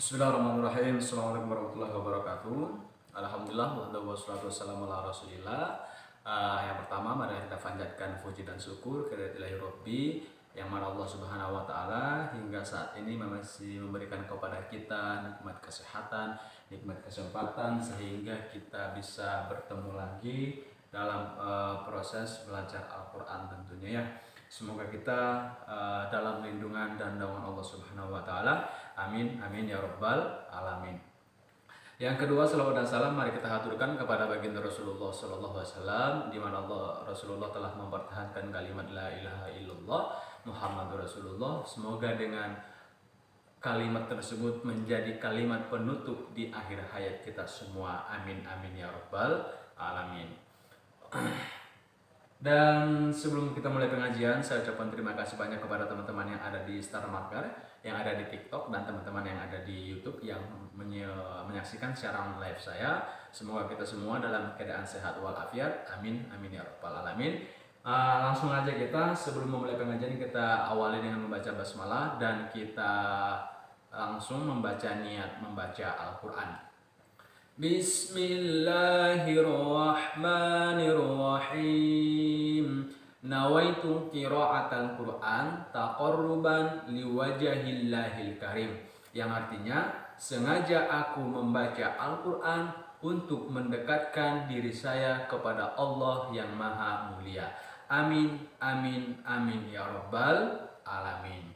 Bismillahirrahmanirrahim. Assalamualaikum warahmatullahi wabarakatuh. Alhamdulillah wassalatu wassalamu ala rasulillah. Yang pertama, mari kita panjatkan puji dan syukur kehadirat Ilahi Rabbi yang mana Allah Subhanahu wa taala hingga saat ini masih memberikan kepada kita nikmat kesehatan, nikmat kesempatan sehingga kita bisa bertemu lagi dalam proses belajar Al-Qur'an tentunya ya. Semoga kita dalam lindungan dan naungan Allah Subhanahu wa taala. Amin amin ya rabbal alamin. Yang kedua, salawat dan salam mari kita haturkan kepada baginda Rasulullah sallallahu alaihi wasallam di mana Rasulullah telah mempertahankan kalimat la ilaha illallah Muhammadur Rasulullah. Semoga dengan kalimat tersebut menjadi kalimat penutup di akhir hayat kita semua. Amin amin ya rabbal alamin. Dan sebelum kita mulai pengajian, saya ucapkan terima kasih banyak kepada teman-teman yang ada di Star Marker, yang ada di TikTok, dan teman-teman yang ada di YouTube yang menyaksikan siaran live saya. Semoga kita semua dalam keadaan sehat walafiat. Amin amin ya rabbal alamin. Langsung aja kita sebelum memulai pengajian kita awali dengan membaca basmalah dan kita langsung membaca niat membaca Al-Qur'an. Bismillahirrahmanirrahim. Nawaitu qira'atal Qur'an taqarruban liwajhillahil karim. Yang artinya sengaja aku membaca Al-Qur'an untuk mendekatkan diri saya kepada Allah yang Maha Mulia. Amin amin amin ya rabbal alamin.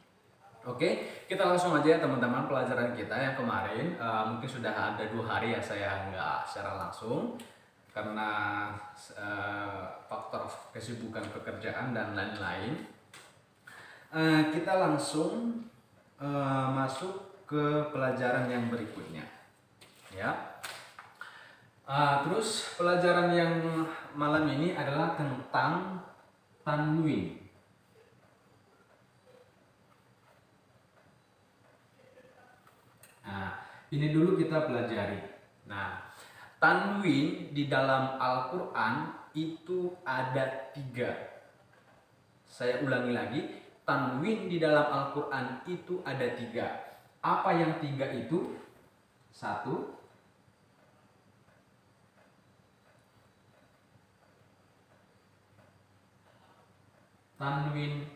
Oke, kita langsung aja ya teman-teman pelajaran kita yang kemarin. Mungkin sudah ada 2 hari ya saya nggak secara langsung karena faktor kesibukan pekerjaan dan lain-lain. Kita langsung masuk ke pelajaran yang berikutnya ya. Terus pelajaran yang malam ini adalah tentang tanwin. Nah, ini dulu kita pelajari. Nah, tanwin di dalam Al-Quran itu ada 3. Saya ulangi lagi, tanwin di dalam Al-Quran itu ada 3. Apa yang 3 itu? 1, tanwin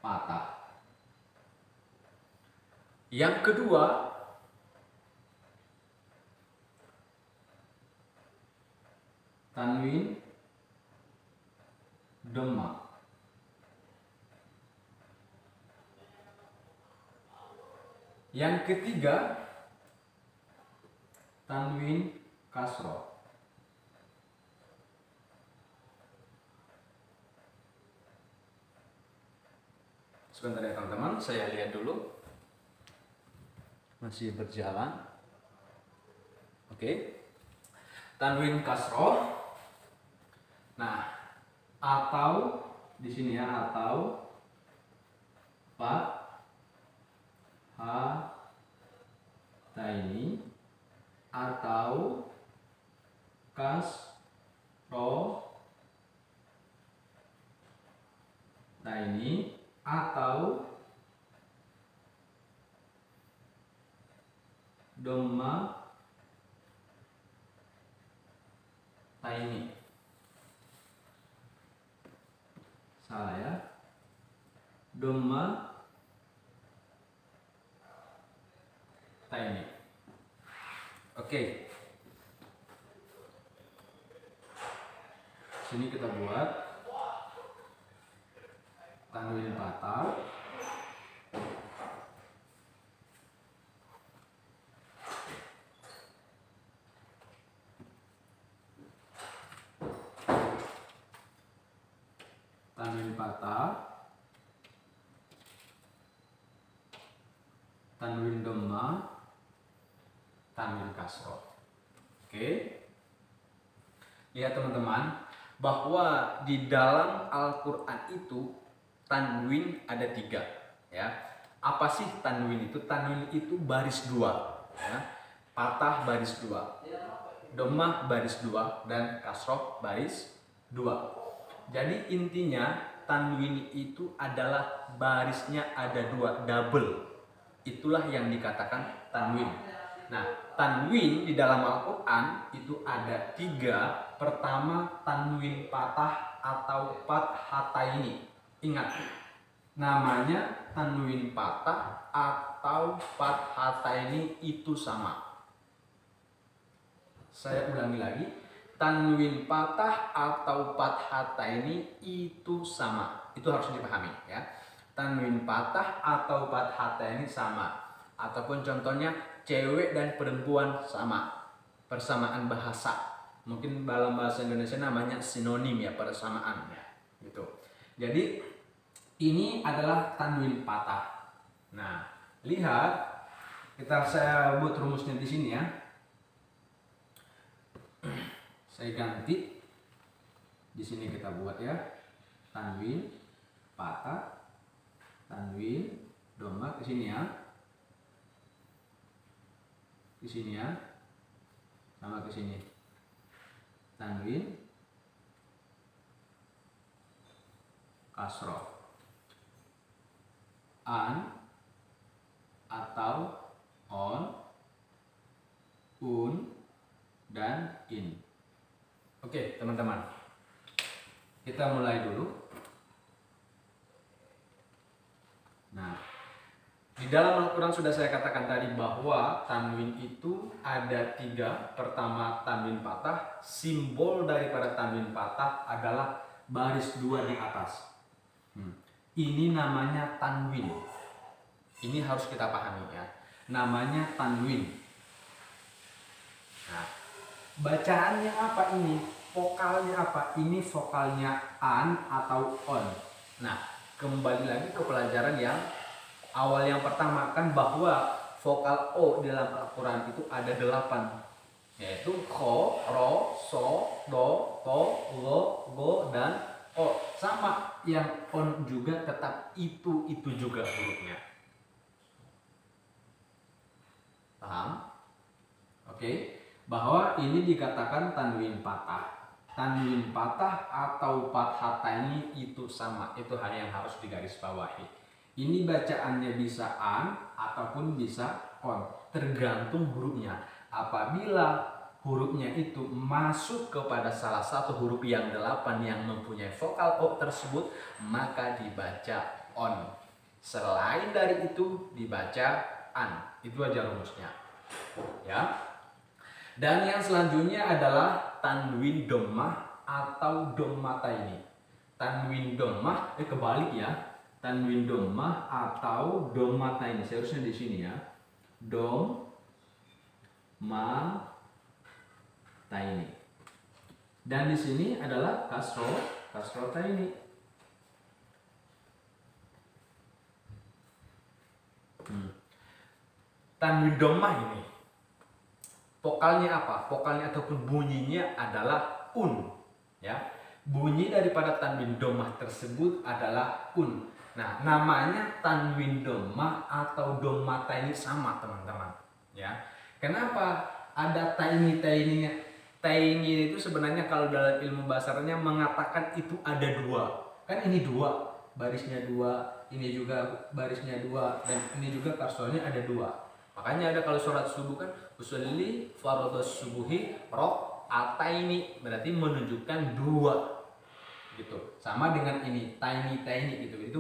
patah. Yang kedua, tanwin dhamma. Yang ketiga, tanwin kasroh. Sebentar ya teman-teman, saya lihat dulu. Masih berjalan. Oke. Tanwin kasroh. Nah, atau di sini ya, atau fa ha taini atau kasroh taini atau dhamma taini. Salah ya. Dhamma taini. Oke. Sini kita buat tanwin patah. Tanwin patah, tanwin dhamma, tanwin kasroh. Oke. Lihat teman-teman, bahwa di dalam Al-Quran itu tanwin ada 3 ya. Apa sih tanwin itu? Tanwin itu baris 2 ya. Patah baris 2, dhammah baris 2, dan kasroh baris 2. Jadi intinya tanwin itu adalah barisnya ada 2, double. Itulah yang dikatakan tanwin. Nah, tanwin di dalam Al-Quran itu ada 3. Pertama, tanwin patah atau fathataini. Ingat, namanya tanwin patah atau fathataini itu sama. Saya ulangi lagi, tanwin patah atau fathataini itu sama. Itu harus dipahami ya. Tanwin patah atau fathataini sama. Ataupun contohnya cewek dan perempuan sama. Persamaan bahasa. Mungkin dalam bahasa Indonesia namanya sinonim ya, persamaan ya. Gitu. Jadi ini adalah tanwin patah. Nah, lihat, saya buat rumusnya di sini ya. Saya ganti. Di sini kita buat ya. Tanwin patah, tanwin dhamma ke sini ya. Di sini ya. Sama ke sini. Tanwin kasroh. An atau on, dan in. Oke, teman-teman. Kita mulai dulu. Nah, di dalam Al-Quran sudah saya katakan tadi bahwa tanwin itu ada 3. Pertama, tanwin patah. Simbol daripada tanwin patah adalah baris 2 di atas. Ini namanya tanwin. Ini harus kita pahami ya. Namanya tanwin. Nah, bacaannya apa ini? Vokalnya apa? Ini vokalnya an atau on. Nah, kembali lagi ke pelajaran yang awal yang pertama kan, bahwa vokal O di dalam Al-Quran itu ada 8, yaitu kho, ro, so, do, to, lo, go, dan o. Sama yang on juga tetap itu juga hurufnya. Paham? Oke. Bahwa ini dikatakan tanwin patah. Tanwin patah atau fathataini itu sama. Itu hal yang harus digarisbawahi. Ini bacaannya bisa an ataupun bisa on, tergantung hurufnya. Apabila hurufnya itu masuk kepada salah satu huruf yang 8 yang mempunyai vokal O tersebut, maka dibaca on. Selain dari itu dibaca an. Itu aja rumusnya. Ya. Dan yang selanjutnya adalah tanwin dhammah atau dhammataini. Tanwin dhammah kebalik ya. Tanwin dhammah atau dhammataini. Seharusnya di sini ya. Dhammataini. Dan di sini adalah kasrotaini. Tanwin dhammah ini vokalnya apa? Vokalnya ataupun bunyinya adalah ya. Bunyi daripada tanwin dhammah tersebut adalah Nah, namanya tanwin dhammah atau dhammataini sama, teman-teman. Ya. Kenapa ada taini-taininya? Taini itu sebenarnya kalau dalam ilmu bahasanya mengatakan itu ada 2. Kan ini 2, barisnya 2, ini juga barisnya 2, dan ini juga kasrohnya ada 2. Makanya ada kalau sholat subuh kan usolli fardhos subuhi rakaataini, berarti menunjukkan 2 gitu. Sama dengan ini taini gitu. Itu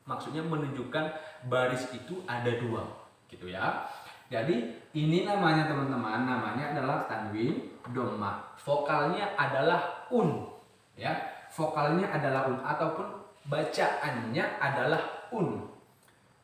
maksudnya menunjukkan baris itu ada 2 gitu ya. Jadi ini namanya teman-teman, namanya adalah tanwin dhammah. Vokalnya adalah ya. Vokalnya adalah ataupun bacaannya adalah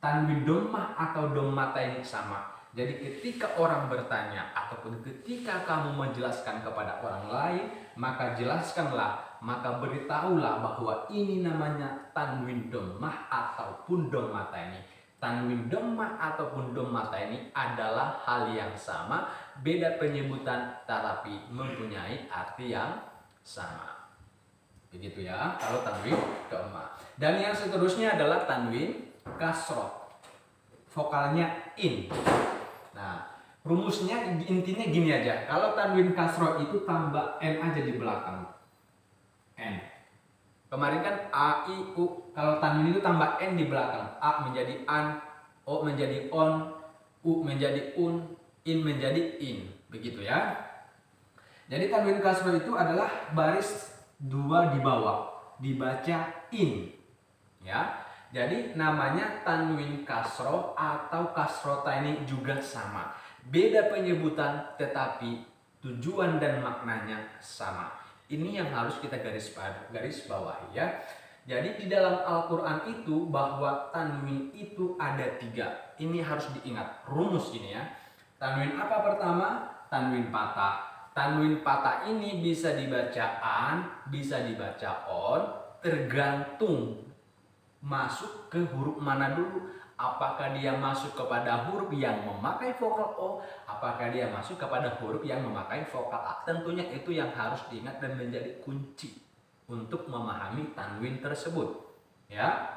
Tanwin dhammah atau dhammataini sama. Jadi ketika orang bertanya ataupun ketika kamu menjelaskan kepada orang lain, maka jelaskanlah, maka beritahulah bahwa ini namanya tanwin dhammah ataupun dhammataini. Tanwin dhammah ataupun dhammataini adalah hal yang sama, beda penyebutan tetapi mempunyai arti yang sama. Begitu ya, kalau tanwin dhammah. Dan yang seterusnya adalah tanwin kasroh. Vokalnya in. Nah, rumusnya intinya gini aja. Kalau tanwin kasroh itu tambah n aja di belakang. N. Kemarin kan a, i, u. Kalau tanwin itu tambah n di belakang. A menjadi an, o menjadi on, u menjadi un, in menjadi in, begitu ya. Jadi tanwin kasroh itu adalah baris 2 di bawah, dibaca in, ya. Jadi namanya tanwin kasroh atau kasrotaini juga sama. Beda penyebutan tetapi tujuan dan maknanya sama. Ini yang harus kita garis bawahi ya. Jadi di dalam Al-Quran itu bahwa tanwin itu ada 3. Ini harus diingat, rumus ini ya. Tanwin apa pertama? Tanwin patah. Tanwin patah ini bisa dibaca an, bisa dibaca on, tergantung masuk ke huruf mana dulu. Apakah dia masuk kepada huruf yang memakai vokal O, apakah dia masuk kepada huruf yang memakai vokal A. Tentunya itu yang harus diingat dan menjadi kunci untuk memahami tanwin tersebut, ya.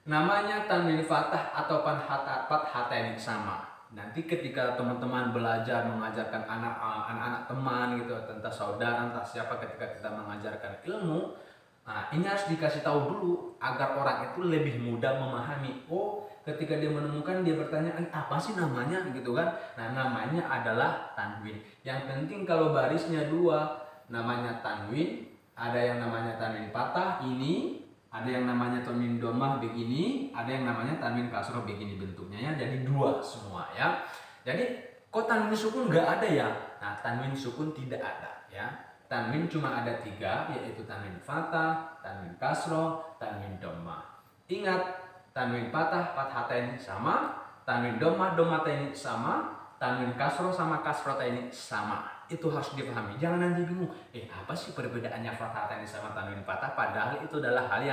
Namanya tanwin fathah atau fathah ini sama. Nanti ketika teman-teman belajar mengajarkan anak-anak teman gitu, tentang saudara, entah siapa, ketika kita mengajarkan ilmu, nah ini harus dikasih tahu dulu agar orang itu lebih mudah memahami. Oh, ketika dia menemukan, dia bertanya, apa sih namanya gitu kan. Nah, namanya adalah tanwin. Yang penting kalau barisnya 2, namanya tanwin. Ada yang namanya tanwin patah ini, ada yang namanya tanwin domah begini, ada yang namanya tanwin kasroh begini bentuknya ya. Jadi 2 semua ya. Jadi kok tanwin sukun nggak ada ya? Nah, tanwin sukun tidak ada ya. Tanwin cuma ada 3, yaitu tanwin fatah, tanwin kasroh, tanwin domah. Ingat, tanwin patah, fathatain sama, tanwin domah, domatain sama, tanwin kasroh sama kasrotain sama. Itu harus dipahami. Jangan nanti bingung, apa sih perbedaannya fathatain sama tanwin patah? Padahal itu adalah hal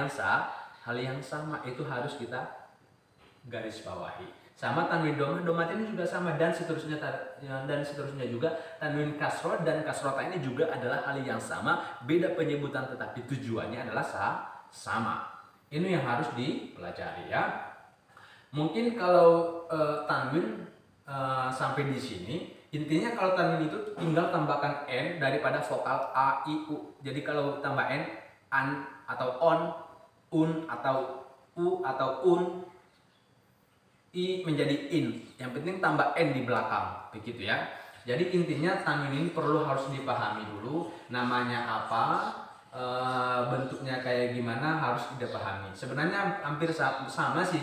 yang sama. Itu harus kita garis bawahi. Sama tanwin domah, domatain juga sama, dan seterusnya juga. Tanwin kasroh dan kasrota ini juga adalah hal yang sama, beda penyebutan tetapi tujuannya adalah sama. Ini yang harus dipelajari ya. Mungkin kalau tanwin sampai di sini, intinya kalau tanwin itu tinggal tambahkan n daripada vokal a, i, u. Jadi kalau tambah n, an atau on, un atau u atau un, i menjadi in. Yang penting tambah n di belakang, begitu ya. Jadi intinya tanwin ini harus dipahami dulu. Namanya apa, bentuknya kayak gimana harus dipahami. Sebenarnya hampir sama sih,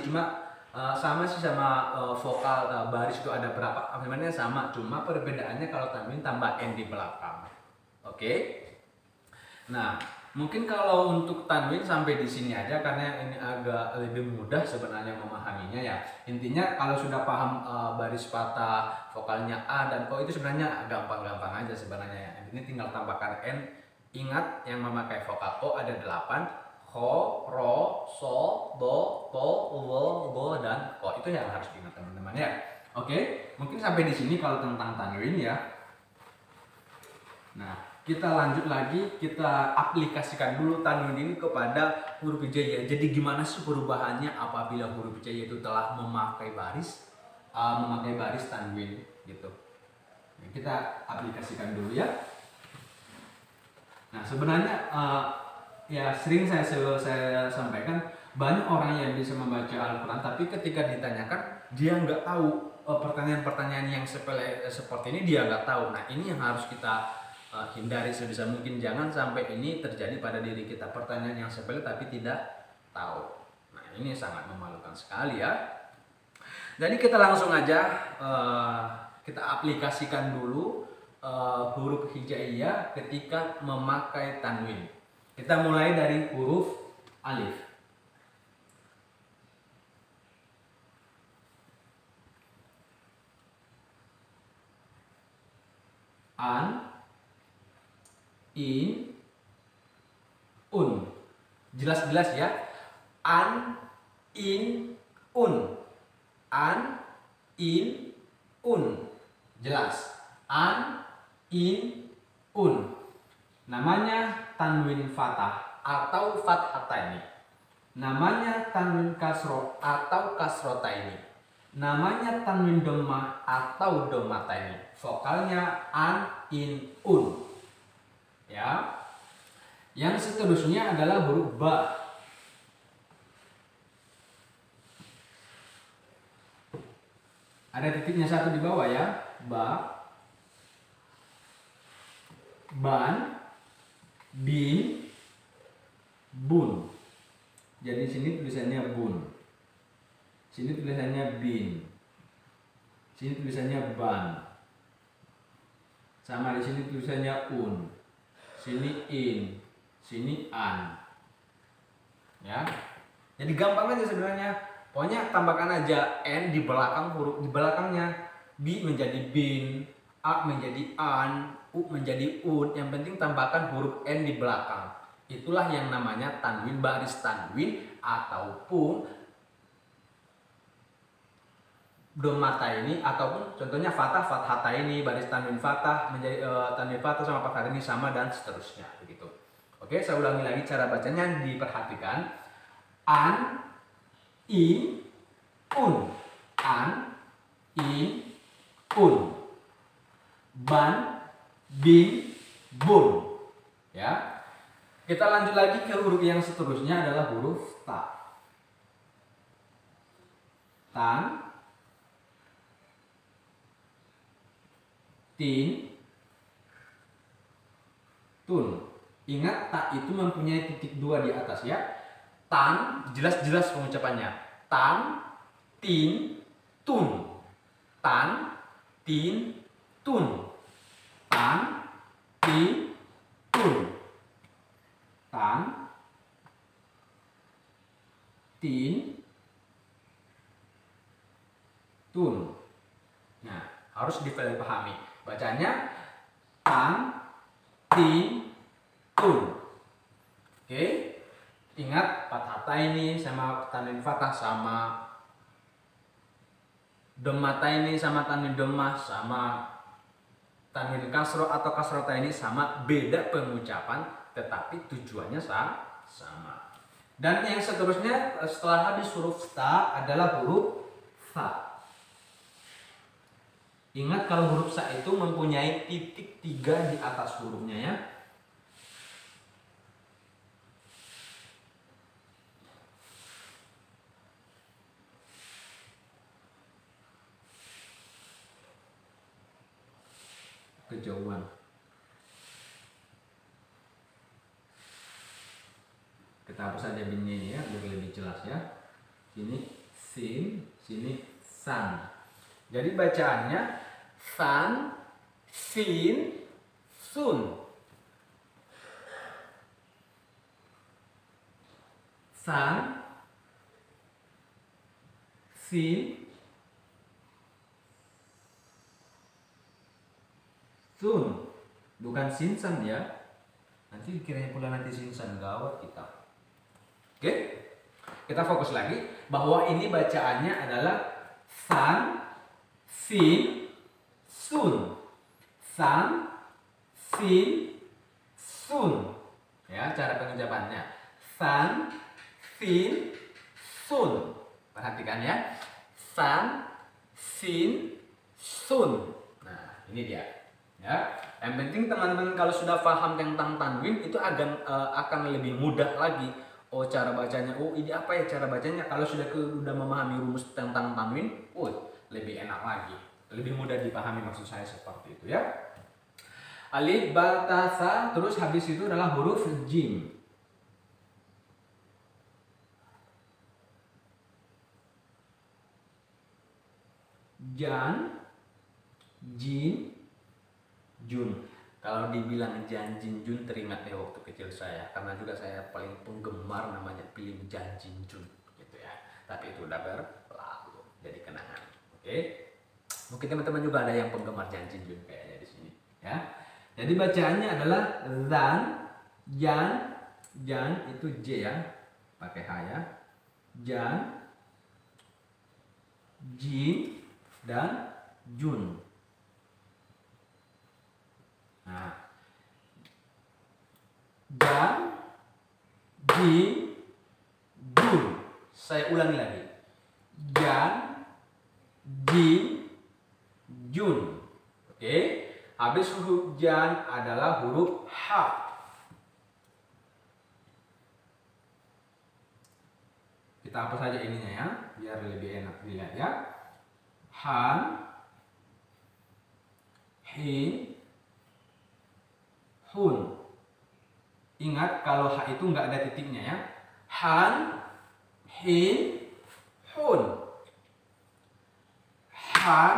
sama vokal baris itu ada berapa, sebenarnya sama, cuma perbedaannya kalau tanwin tambah n di belakang. Oke. Nah, mungkin kalau untuk tanwin sampai di sini aja karena ini agak lebih mudah sebenarnya memahaminya ya. Intinya kalau sudah paham baris patah, vokalnya a dan o itu sebenarnya gampang-gampang aja sebenarnya ya. Ini tinggal tambahkan n. Ingat yang memakai vokal o ada 8. Ho, ro, so, do, to, wo, dan ko. Itu yang harus diingat teman-teman ya. Oke, mungkin sampai di sini kalau tentang tanwin ya. Nah, kita lanjut lagi, kita aplikasikan dulu tanwin ini kepada huruf hijaiyah. Jadi gimana sih perubahannya apabila huruf hijaiyah itu telah memakai baris tanwin gitu. Nah, kita aplikasikan dulu ya. Nah, sebenarnya ya sering saya sampaikan, banyak orang yang bisa membaca Al-Quran tapi ketika ditanyakan dia nggak tahu, pertanyaan-pertanyaan yang sepele seperti ini dia nggak tahu. Nah, ini yang harus kita hindari sebisa mungkin. Jangan sampai ini terjadi pada diri kita, pertanyaan yang sepele tapi tidak tahu. Nah, ini sangat memalukan sekali ya. Jadi kita langsung aja kita aplikasikan dulu huruf hijaiyah ketika memakai tanwin. Kita mulai dari huruf alif. An, in, un. Jelas-jelas ya. An, in, un. An, in, un. Jelas. An, in, un. Namanya tanwin fathah atau fathatain. Namanya tanwin kasroh atau kasrotain. Namanya tanwin domah atau domatain. Vokalnya an, in, un. Ya. Yang seterusnya adalah huruf ba. Ada titiknya satu di bawah ya. Ba, ban, bin, bun. Jadi sini tulisannya bun. Sini tulisannya bin. Sini tulisannya ban. Sama di sini tulisannya un. Sini in. Sini an. Ya. Jadi gampang aja sebenarnya. Pokoknya tambahkan aja n di belakang huruf di belakangnya. B menjadi bin, a menjadi an, u menjadi un. Yang penting tambahkan huruf n di belakang. Itulah yang namanya tanwin baris tanwin ataupun domata ini, ataupun contohnya fathah fathata ini, baris tanwin fathah menjadi tanwin fathah sama fathah ini sama dan seterusnya begitu. Oke, saya ulangi lagi cara bacanya, diperhatikan. An, in, un. An, in, un. Ban, bin, bun. Ya. Kita lanjut lagi ke huruf yang seterusnya adalah huruf ta. Tan, tin, tun. Ingat tak itu mempunyai titik dua di atas ya. Tan, jelas-jelas pengucapannya. Tan, tin, tun. Tan, tin, tun. Tan, tin, tun. Tan, tin, tun. Nah, harus dipahami. Bacanya tan, tin, tun. Oke. Ingat fathata ini sama tanwin fathah sama domata ini sama tanwin domah sama tanwin kasroh atau kasrota ini sama, beda pengucapan tetapi tujuannya sama. Dan yang seterusnya setelah habis huruf ta adalah huruf fa. Ingat kalau huruf sa itu mempunyai titik 3 di atas hurufnya ya. Kejauhan. Kita hapus saja binnya ini ya biar lebih jelas ya. Sini sin, sini san. Jadi bacaannya san, sin, sun. San, sin, sun. Bukan sinsan ya. Nanti dikiranya pula nanti sinsan, gawat kita. Oke? Kita fokus lagi bahwa ini bacaannya adalah san, sin, sun. San, sin, sun. Ya, cara pengucapannya. San, sin, sun. Perhatikan ya. San, sin, sun. Nah, ini dia. Ya, yang penting teman-teman kalau sudah paham tentang tanwin itu akan lebih mudah lagi. Oh, cara bacanya. Oh, ini apa ya cara bacanya? Kalau sudah memahami rumus tentang tanwin, lebih enak lagi. Lebih mudah dipahami, maksud saya seperti itu ya. Alif, ba, ta, sa, terus habis itu adalah huruf jim. Jan, jin, jun. Kalau dibilang jan, jin, jun teringat deh waktu kecil saya, karena juga saya paling penggemar namanya film jan, jin, jun gitu ya. Tapi itu udah berlalu, jadi kenangan. Oke. Mungkin teman-teman juga ada yang penggemar jan, jin, jun kayaknya di sini ya. Jadi bacaannya adalah zan, jan, jan itu j ya, pakai h ya. Jan, jin, dan jun. Nah, jan, jin, jun. Saya ulangi lagi. Jan, jin, jun. Oke. Habis huruf jan adalah huruf h. Kita hapus saja ininya ya, biar lebih enak dilihat ya. H, Han, hin, hun. Ingat kalau H itu nggak ada titiknya ya. Han, hin, hun. Han,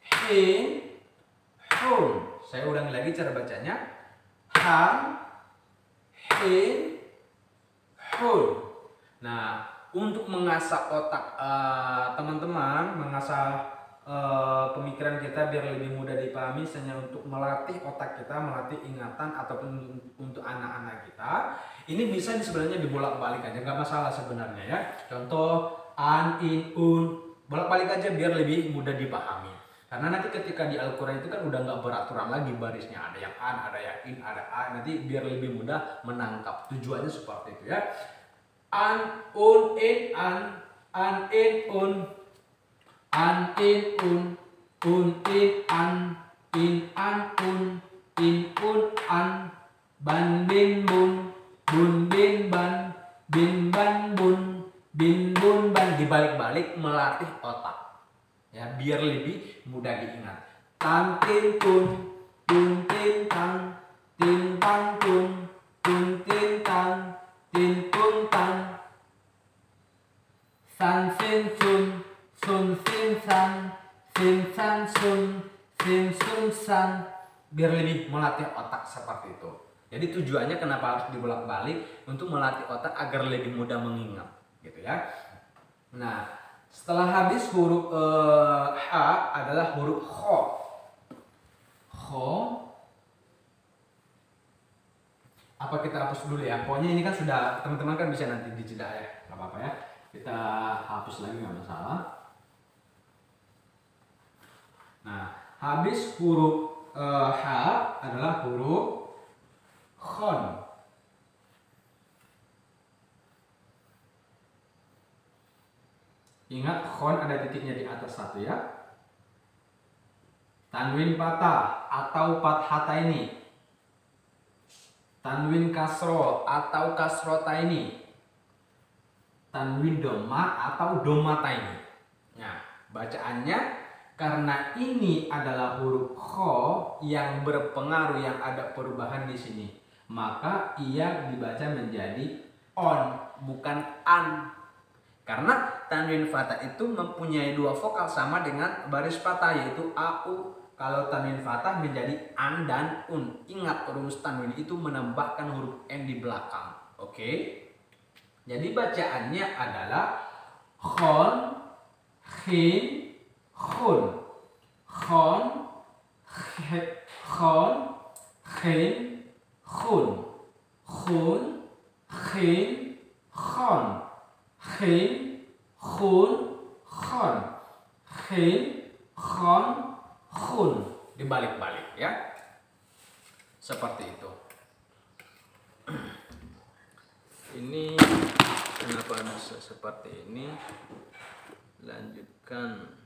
hin, hun. Saya ulangi lagi cara bacanya. Han, hin, hun. Nah, untuk mengasah otak teman-teman, mengasah pemikiran kita biar lebih mudah dipahami, misalnya untuk melatih otak kita, melatih ingatan ataupun untuk anak-anak kita, ini bisa sebenarnya dibolak-balik aja, nggak masalah sebenarnya ya. Contoh an, in, un, bolak-balik aja biar lebih mudah dipahami. Karena nanti ketika di Al-Quran itu kan udah nggak beraturan lagi barisnya, ada yang an, ada yang in, ada a, nanti biar lebih mudah menangkap. Tujuannya seperti itu ya. An, un, in, an, in, un. An, in, un, in, an, un, an, ban, bin, bun, bin, ban, bun, ban. Dibalik-balik melatih otak ya, biar lebih mudah diingat. Tan, tin, tun, tin, tan, tun, tin, tan, tun, tan. San, sin, sun, sin, san, sun, san. Biar lebih melatih otak seperti itu. Jadi tujuannya kenapa harus dibolak-balik, untuk melatih otak agar lebih mudah mengingat, gitu ya. Nah, setelah habis huruf H adalah huruf Kho. Kho. Apa kita hapus dulu ya? Pokoknya ini kan sudah, teman-teman kan bisa nanti dijeda ya, nggak apa-apa ya. Kita hapus lagi nggak masalah. Nah, habis huruf H adalah huruf Khon. Ingat khon ada titiknya di atas satu ya. Tanwin patah atau fathataini. Tanwin kasro atau kasrotaini. Tanwin doma atau domataini. Nah, bacaannya karena ini adalah huruf kho yang berpengaruh, yang ada perubahan di sini, maka ia dibaca menjadi on, bukan an. Karena tanwin fathah itu mempunyai dua vokal sama dengan baris fathah, yaitu au. Kalau tanwin fathah menjadi an dan un. Ingat, rumus tanwin itu menambahkan huruf n di belakang. Oke? Jadi bacaannya adalah khon, khin, khun. Khon, khin, khun. Khun, khin, khon. Khin, khun, khon. Khin, khon, khun. Dibalik-balik ya. Seperti itu. Ini kenapa bisa seperti ini? Lanjutkan.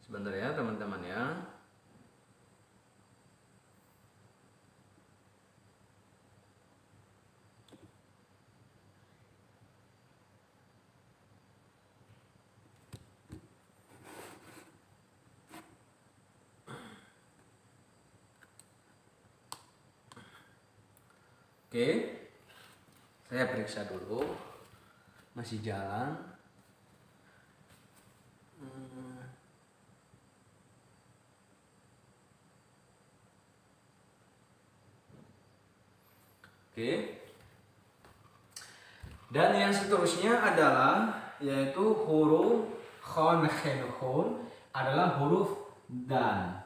Sebentar ya teman-teman ya. Oke, saya periksa dulu, masih jalan. Oke, dan yang seterusnya adalah yaitu huruf khon, khin, khun adalah huruf dan.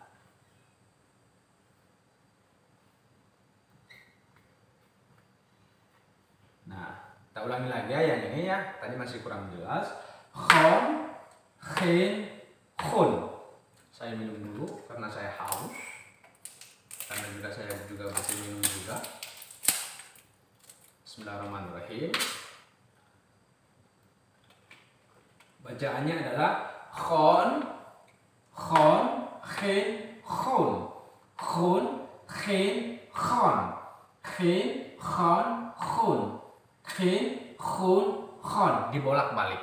Kita ulangi lagi ya yang ini ya, tadi masih kurang jelas. Khon, khin, khun. Saya minum dulu karena saya haus. Karena juga saya juga masih minum juga. Bismillahirrahmanirrahim. Bacaannya adalah khon, khin, khun. Khun, khin, khon. Khin, khon, khun. Khin, khun, khon. Dibolak-balik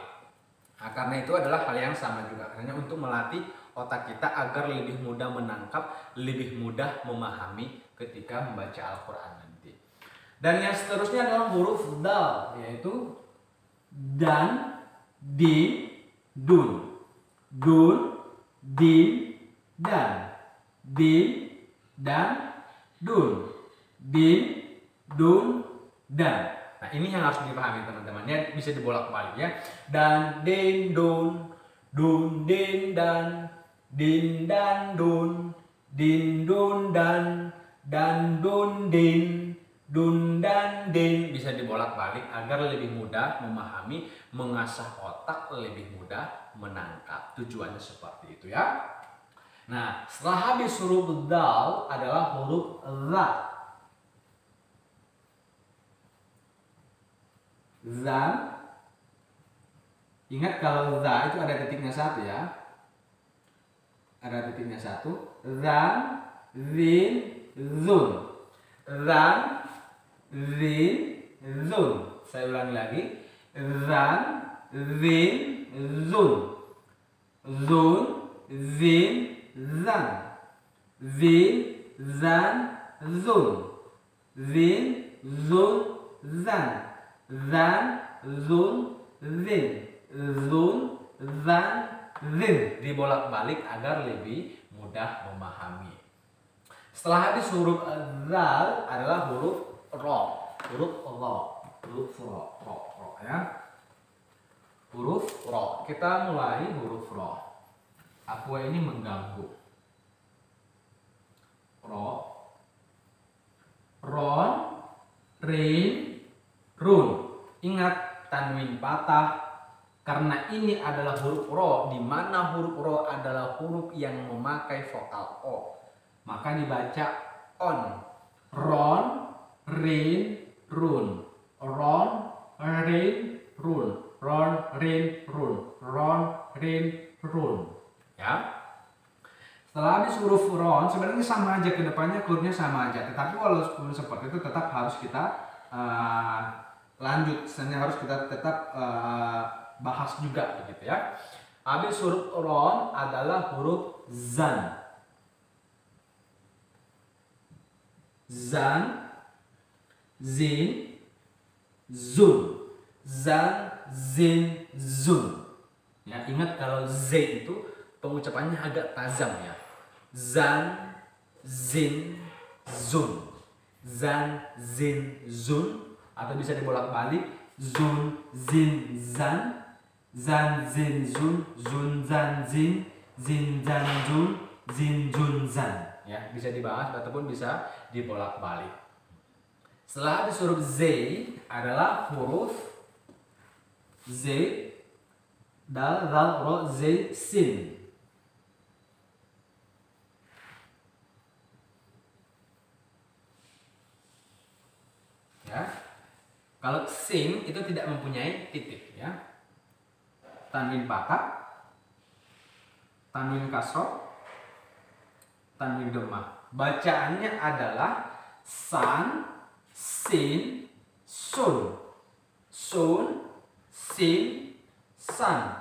Nah, karena itu adalah hal yang sama juga, hanya untuk melatih otak kita agar lebih mudah menangkap, lebih mudah memahami ketika membaca Al-Quran nanti. Dan yang seterusnya adalah huruf dal, yaitu dan, din, dun, dun, din, dan, din, dan, dun, din, dun, dan. Nah, ini yang harus dipahami teman-teman, ya bisa dibolak-balik ya. Dan, din, dun, din, dan, din, dan, dun, din, dun, dan, dun, din, dun, dan, din. Bisa dibolak-balik agar lebih mudah memahami, mengasah otak, lebih mudah menangkap. Tujuannya seperti itu ya. Nah, setelah habis huruf dal adalah huruf za. Zan, ingat kalau za itu ada titiknya satu ya, ada titiknya satu. Zan, zin, zun, zan, zin, zun. Saya ulangi lagi. Zan, zin, zun, zun, zin, zan, zin, zan, zun, zin, zun, zan, zan, zun, zin, zun, zan, zin. Dibolak-balik agar lebih mudah memahami. Setelah habis huruf zal adalah huruf ro, huruf ro, huruf ro ya. Huruf ro. Kita mulai huruf ro. Aqua ini mengganggu. Ro, ron, rin, run. Ingat tanwin patah karena ini adalah huruf ro, di mana huruf ro adalah huruf yang memakai vokal o. Maka dibaca on. Ron, rin, run. Ron, rin, run. Ron, rin, run. Ron, rin, run. Ya. Setelah habis huruf ron, sebenarnya sama aja, kedepannya keluarnya sama aja. Tetapi walaupun seperti itu tetap harus kita lanjut, misalnya harus kita tetap bahas juga begitu ya. Habis huruf ron adalah huruf zan. Zan, zin, zun. Zan, zin, zun. Ya, ingat kalau z itu pengucapannya agak tajam ya. Zan, zin, zun. Zan, zin, zun. Atau bisa dibolak-balik, zun, zin, zan, zan, zin, zun, zun, zan, zin, zan, zun, zin, zun, zan. Ya, bisa dibahas ataupun bisa dibolak-balik. Setelah habis huruf z adalah huruf z, dal, zal, ro, z, sin. Ya. Kalau sin itu tidak mempunyai titik ya. Tanwin patah, tanwin kasroh, tanwin dhammah. Bacaannya adalah san, sin, sun. Sun, sin, san.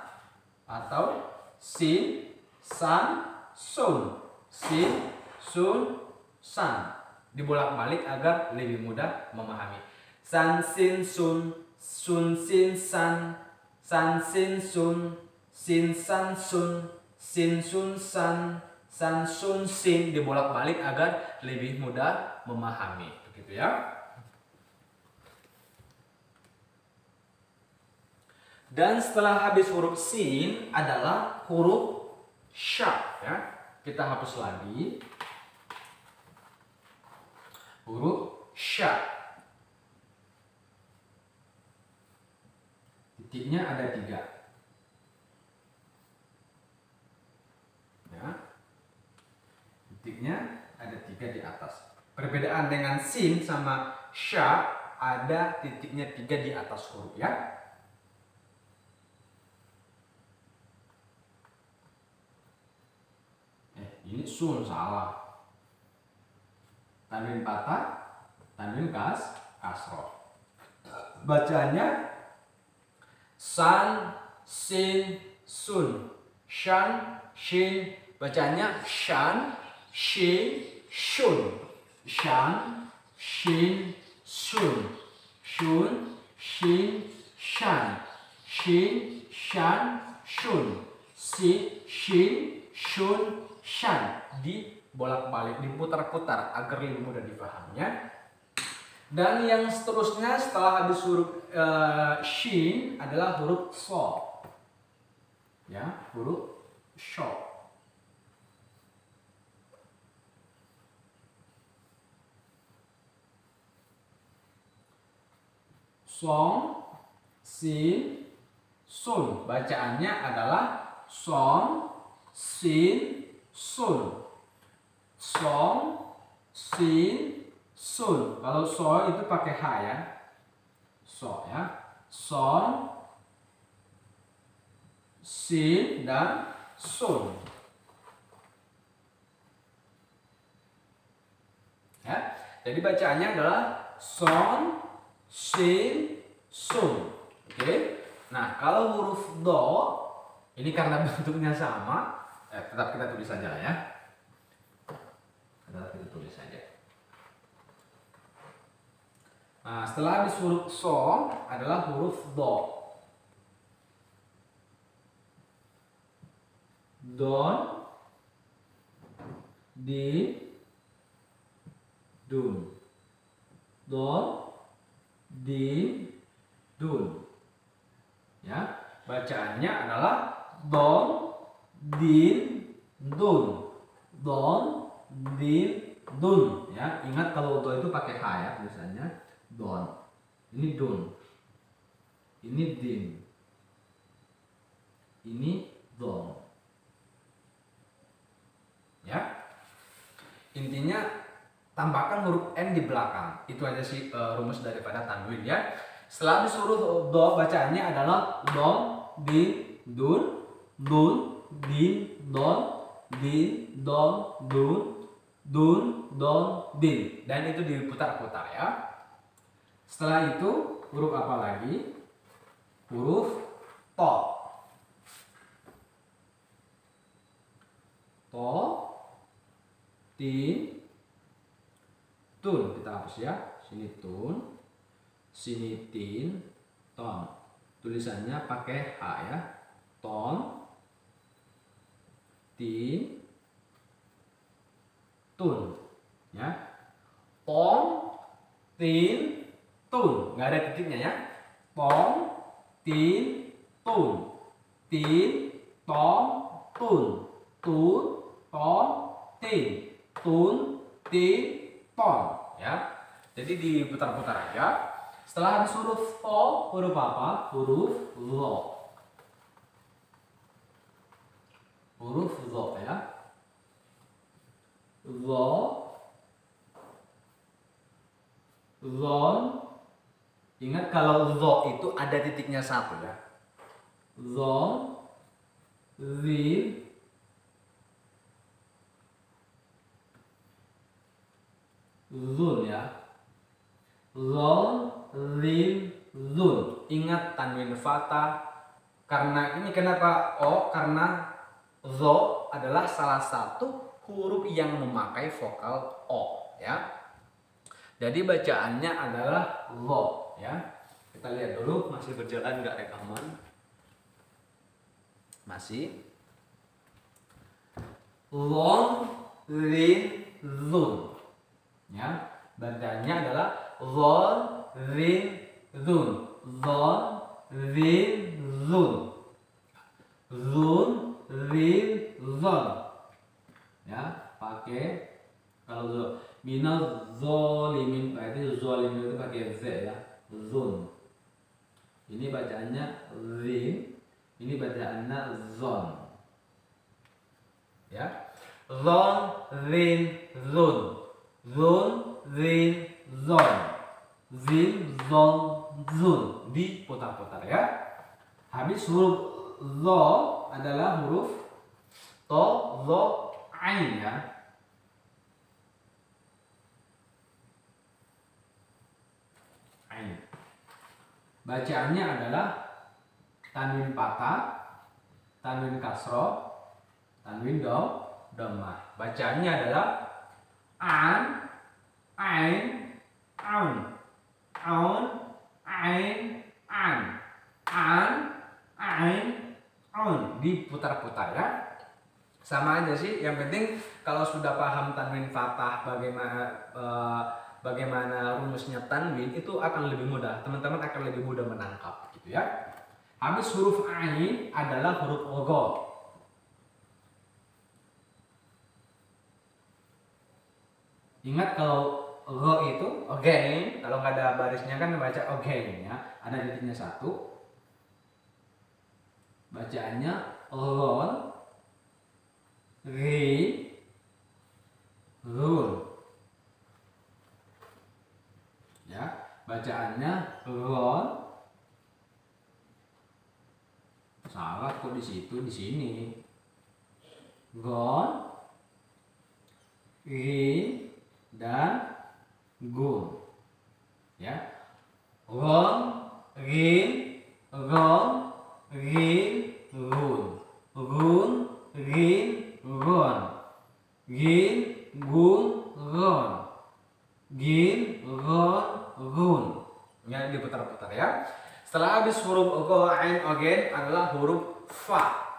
Atau sin, san, sun. Sin, sun, san. Dibolak-balik agar lebih mudah memahami. San, sin, sun, sun, sin, san, san, sin, sun, sin, san, sun, sin, sun, san, san, sun, sin. Dibolak-balik agar lebih mudah memahami. Begitu ya. Dan setelah habis huruf sin adalah huruf sya ya. Kita hapus lagi. Huruf sya. Titiknya ada 3. Ya. Titiknya ada 3 di atas. Perbedaan dengan sin sama sya, ada titiknya 3 di atas huruf ya. Ini sun salah. Tanwin patah, tanwin kasroh. Bacanya san, sin, sun. Shan, shin. Bacanya shan, shin, shun. Shan, shin, sun. Shun, shin, shan. Shin, shan, shun. Sin, shin, shun, shan. Dibolak-balik, diputar-putar agar lebih mudah dipahaminya. Dan yang seterusnya setelah habis huruf shin adalah huruf so. Ya, huruf so. Song, sin, sun. Bacaannya adalah song, sin, sun. Song, sin, sun. Kalau so itu pakai h ya. So ya. Song, sin, dan sun. Ya. Jadi bacaannya adalah song, sin, sun. Oke. Nah, kalau huruf do ini karena bentuknya sama, tetap kita tulis saja ya. Tetap kita tulis saja. Nah, setelah habis huruf so adalah huruf do. Don, din, dun. Don, din, dun. Ya, bacaannya adalah don, din, dun. Don, din, dun. Ya, ingat kalau do itu pakai h ya tulisannya. Don. Ini dun. Ini din. Ini don. Ya. Intinya tambahkan huruf n di belakang. Itu aja sih rumus daripada tanwin ya. Setelah habis huruf do bacaannya adalah don, din, dun, dun, din, don, din, don, dun, dun, don, din. Dan itu diputar-putar ya. Setelah itu huruf apa lagi? Huruf to. To, tin, tun. Kita hapus ya. Sini tun, sini tin, ton. Tulisannya pakai h ya. Ton, tin, tun. Ya. Ton, tin, tun. Nggak ada titiknya ya. Ton, tin, tun. Tin, ton, tun. Tun, ton, tin. Tun, tin, ton. Ya. Jadi diputar-putar aja. Setelah habis huruf to, huruf apa? Huruf lo. Huruf lo ya. Lo, zon. Ingat kalau lo itu ada titiknya satu ya. Zon, zin, zun ya. Zon, zin, zun. Ingat tanwin fathah. Karena ini kenapa o? Karena zo adalah salah satu huruf yang memakai vokal o ya. Jadi bacaannya adalah lo ya. Kita lihat dulu masih berjalan nggak rekaman? Masih. Long, rin, zun. Ya, bacaannya adalah zon, rin, zun. Zon, rin, zun. Zun, rin, zon. Ya, pakai kalau minal zolimin, berarti zolimin itu pakai z ya. Zun. Ini bacaannya rin, ini bacaannya zon. Ya. Zon, rin, zun. Zun, rin, zon. Zin, zon, zun. Diputar-putar ya. Habis huruf zo adalah huruf to, zo, ain ya. Ain. Bacaannya adalah tanwin patah, tanwin kasroh, tanwin dhammah. Bacaannya adalah an, ain, aun, aun, ain, an, ain, aun. Diputar-putar ya. Sama aja sih. Yang penting kalau sudah paham tanwin fathah, bagaimana rumusnya tanwin, itu akan lebih mudah. Teman-teman akan lebih mudah menangkap gitu ya. Habis huruf ain adalah huruf gha. Ingat kalau gha itu again, kalau nggak ada barisnya kan baca again ya. Ada titiknya satu. Bacaannya ghon, ghin, ghun. Ya, bacaannya ghon. Salah kok di situ, di sini. Ghon, ghin, dan gun. Ya. Ghon, ghin, ghon, ghin, gun. Gun, ghin, gon. Ghin, gun, gon. Ghin, gon, gun. Ya, diputar-putar ya. Setelah habis huruf gha, ain, again adalah huruf fa.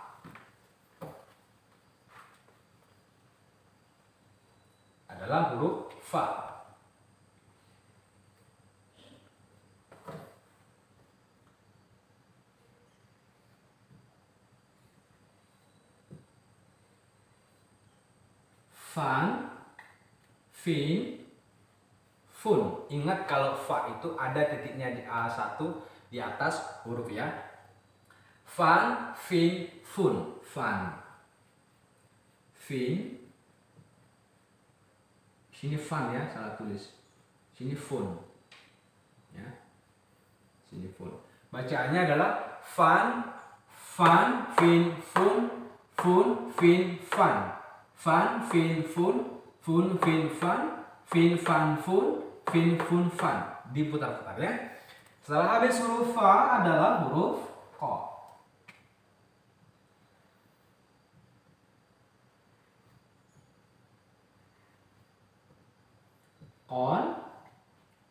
Adalah huruf fa. Fan, fin, fun. Ingat kalau fa itu ada titiknya di A1 di atas huruf ya. Fan, fin, fun. Fan, fin. Sini fan ya, salah tulis. Sini fun. Ya. Sini fun. Bacaannya adalah fan, fan, fin, fun, fun, fin, fan. Fan, fin, fun, fun, fin, fan, fin, fan, fun, fin, fun, fan. Diputar-putar ya. Setelah habis huruf fa adalah huruf qa. Kon,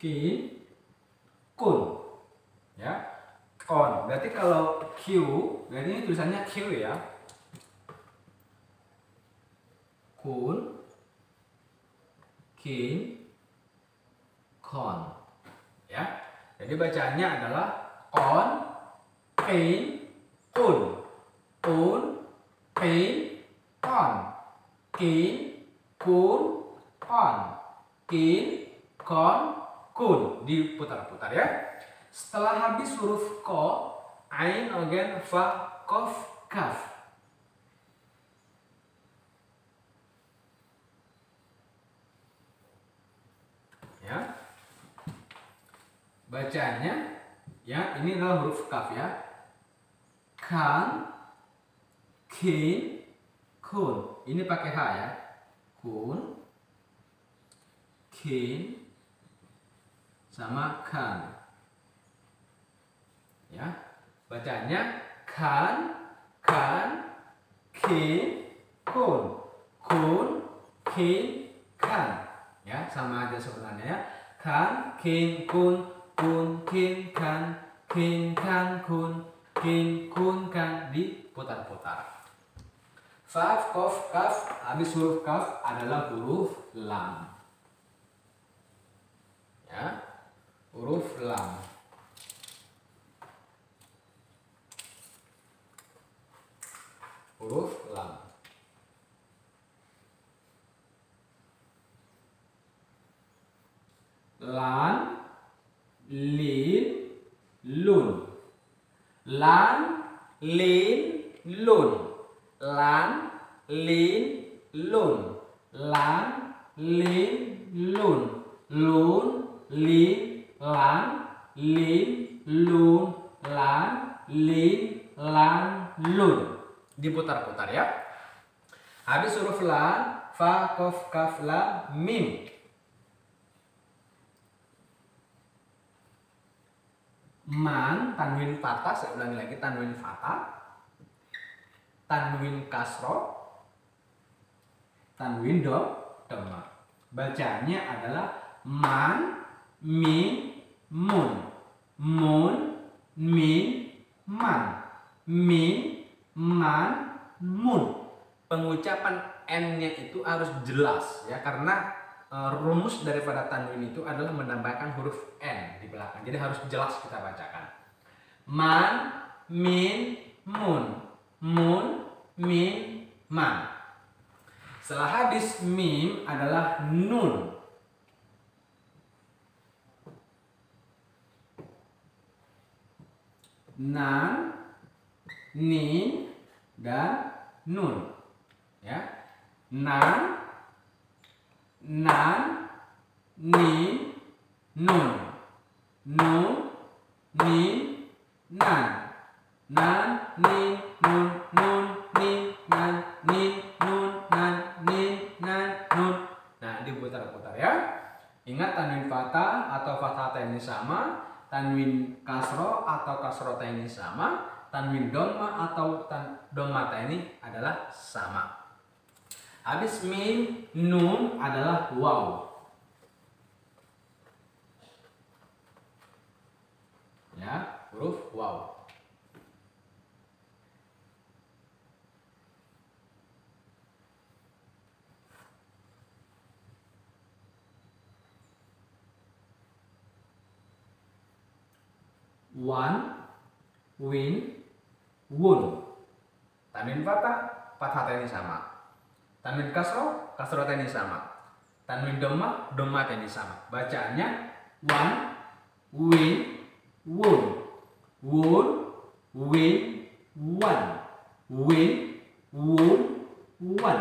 kin, kun. Ya. Kon. Berarti kalau Q, berarti ini tulisannya Q ya. Kun, kin, kon. Ya. Jadi bacaannya adalah kon, kin, kun. Kun, kin, kon. Kin, kun, kon. Kin, kon, kun. Diputar-putar ya. Setelah habis huruf ko, ain, again, fa, kof, kaf. Ya. Bacanya ya, ini adalah huruf kaf ya. Kan, kin, kun. Ini pakai h ya. Kun, kin, sama kan. Ya. Bacanya kan, kin, kun. Kun, kin, kan. Ya, sama aja sebenarnya ya. Kan, kin, kun, kin, kan, kun, kin, kun, kan. Diputar-putar. Fa, kof, kaf. Habis huruf kaf adalah huruf lam. Ya, huruf lam. Huruf lam. Lan, lin, lun. Lan, lin, lun. Lan, lin, lun. Lan, lin, lun. Lun, lin, lan, lin, lun, lan, lin, lan, lun. Diputar-putar ya. Habis huruf lan, fa, kof, kaf, lam, mim. man, tanwin fathah, saya ulangi lagi, tanwin fathah, tanwin kasro, tanwin dhamma. Bacanya adalah man, min, mun, mun, min, man, min, man, mun. Pengucapan n-nya itu harus jelas ya, karena rumus daripada tanwin itu adalah menambahkan huruf n di belakang. Jadi harus jelas kita bacakan. Man, min, mun, mun, min, man. Setelah hadis mim adalah nun. Nan, nin, dan nun. Ya. Nan, nin, nun. Nun, nin, nan. Nan, nin, nun, nun, nin, nan, nin, nun, nan, nin, nan, nun. Nah, diputar-putar ya. Ingat tanwin fathah atau fathah ini sama, tanwin kasro atau kasro ini sama, tanwin dhamma atau dhamma ini adalah sama. Habis mim, nun adalah waw. Ya, huruf waw. Wan, win, wun. Tanwin fathah, fathah ini sama. Tanwin kasro, kasro ini sama. Tanwin dhamma, dhamma ini sama. Bacaannya wan, win, wun, wun, win, wan, win, wun, wan,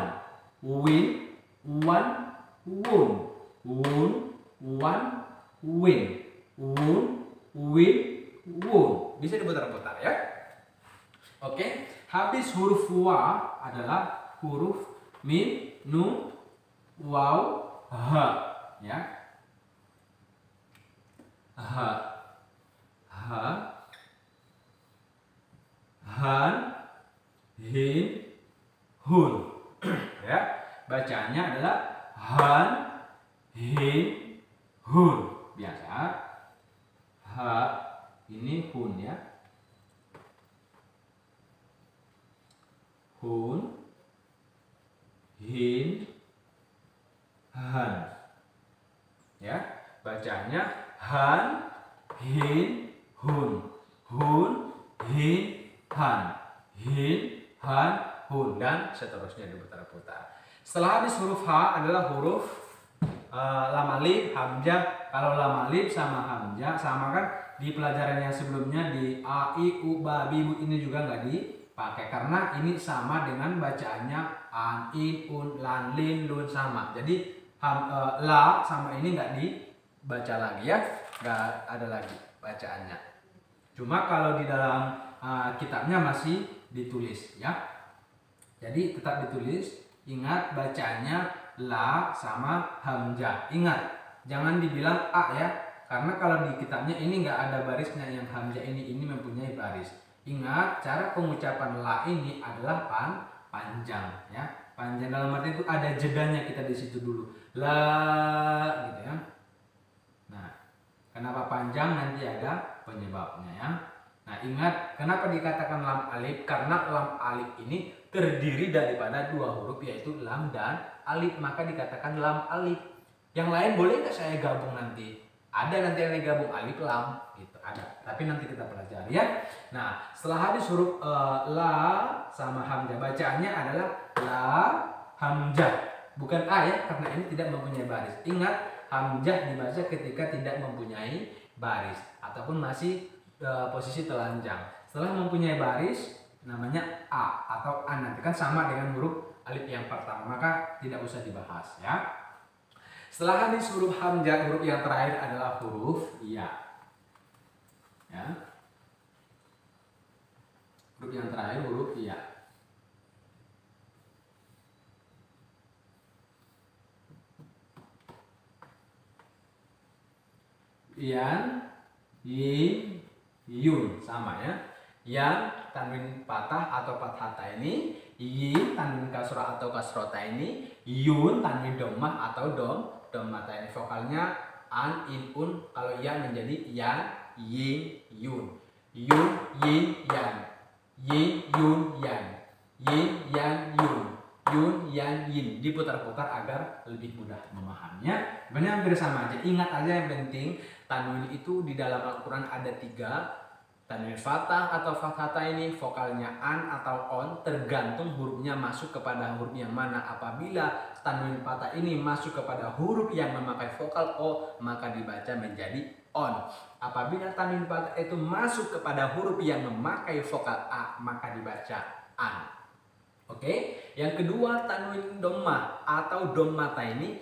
win, wan, wun, wun, wan, win, wun, win, wun. Bisa diputar-putar ya. Oke, habis huruf wa adalah huruf mim, nun, waw, ha, ya. Ha, ha, han, hin, hun. Ya, bacaannya adalah han, hin, hun. Biasa. Ha, ini hun ya. Hun, hin, han. Ya, bacanya han, hin, hun. Hun, hin, han. Hin, han, hun, dan seterusnya diputar-putar. Setelah habis huruf H adalah huruf lam alif, hamzah. Kalau lam alif sama hamzah sama kan, di pelajaran yang sebelumnya di a, i, u, ba, bi, bu ini juga nggak dipakai karena ini sama dengan bacaannya an, in, un, lan, lin, lun sama. Jadi la sama ini nggak dibaca lagi ya, nggak ada lagi bacaannya. Cuma kalau di dalam kitabnya masih ditulis ya. Jadi tetap ditulis. Ingat bacaannya la sama hamzah. Ingat jangan dibilang a ya, karena kalau di kitabnya ini nggak ada barisnya, yang hamzah ini mempunyai baris. Ingat cara pengucapan la ini adalah panjang ya. Panjang dalam arti itu ada jedanya, kita di situ dulu la gitu ya. Nah, kenapa panjang nanti ada penyebabnya ya. Nah, ingat kenapa dikatakan lam alif, karena lam alif ini terdiri daripada dua huruf yaitu lam dan alif, maka dikatakan lam alif. Yang lain boleh nggak saya gabung nanti? Ada nanti yang digabung alif lam gitu, ada. Tapi nanti kita pelajari ya. Nah, setelah habis huruf la sama hamzah, bacaannya adalah la hamzah, bukan a ya, karena ini tidak mempunyai baris. Ingat hamzah dibaca ketika tidak mempunyai baris ataupun masih posisi telanjang. Setelah mempunyai baris namanya a atau an, nanti kan sama dengan huruf alif yang pertama, maka tidak usah dibahas ya. Setelah habis huruf hamzah, huruf yang terakhir adalah huruf ya. Ya. Huruf yang terakhir huruf ya. Yan, yin, yun, sama ya. Yang tanwin patah atau fathata ini, yin tanwin kasroh atau kasrota ini, yun tanwin domah atau domata ini. Vokalnya an, in, un. Kalau ya menjadi yan, yin, yun. Yun, yin, yan. Yin, yun, yan. Yin, yan, yun. Yun, yan, yin. Diputar-putar agar lebih mudah memahaminya. Sebenarnya hampir sama aja. Ingat aja yang penting tanwin itu di dalam Al-Quran ada 3. Tanwin fathah atau fathata ini vokalnya an atau on, tergantung hurufnya masuk kepada huruf yang mana. Apabila tanwin fathah ini masuk kepada huruf yang memakai vokal o, maka dibaca menjadi on. Apabila tanwin fathah itu masuk kepada huruf yang memakai vokal a, maka dibaca an. Oke. Yang kedua, tanwin domah atau domata ini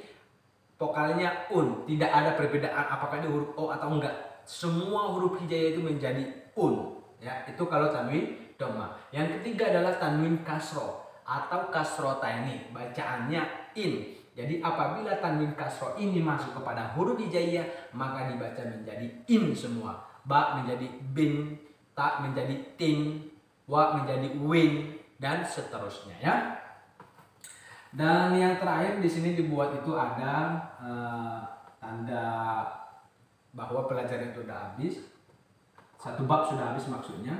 vokalnya un, tidak ada perbedaan apakah di huruf o atau enggak. Semua huruf hijaiyah itu menjadi un, ya. Itu kalau tanwin domah. Yang ketiga adalah tanwin kasro atau kasrota ini bacaannya in. Jadi apabila tanwin kasro ini masuk kepada huruf hijaiyah, maka dibaca menjadi in semua. Ba menjadi bin, ta menjadi tin, wa menjadi win, dan seterusnya ya. Dan yang terakhir di sini dibuat itu ada tanda bahwa pelajaran itu sudah habis. Satu bab sudah habis maksudnya.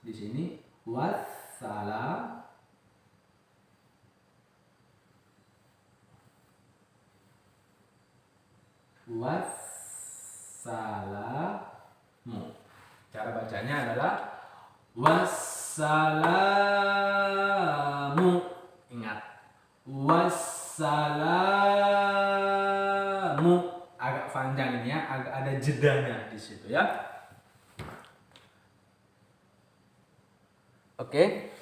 Di sini wassalamu. Cara bacanya adalah wassalamu. Ingat, wassalamu. Agak panjang ini ya, agak ada jedanya di situ ya. Oke.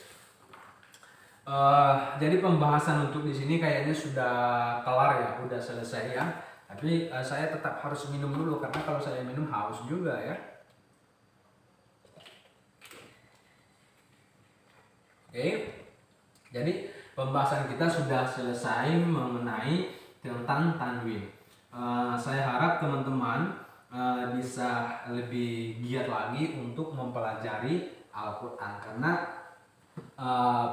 Jadi pembahasan untuk di sini kayaknya sudah kelar ya, udah selesai ya. Tapi saya tetap harus minum dulu karena kalau saya minum haus juga ya. Oke. Jadi pembahasan kita sudah selesai mengenai tentang tanwin. Saya harap teman-teman bisa lebih giat lagi untuk mempelajari Al-Quran karena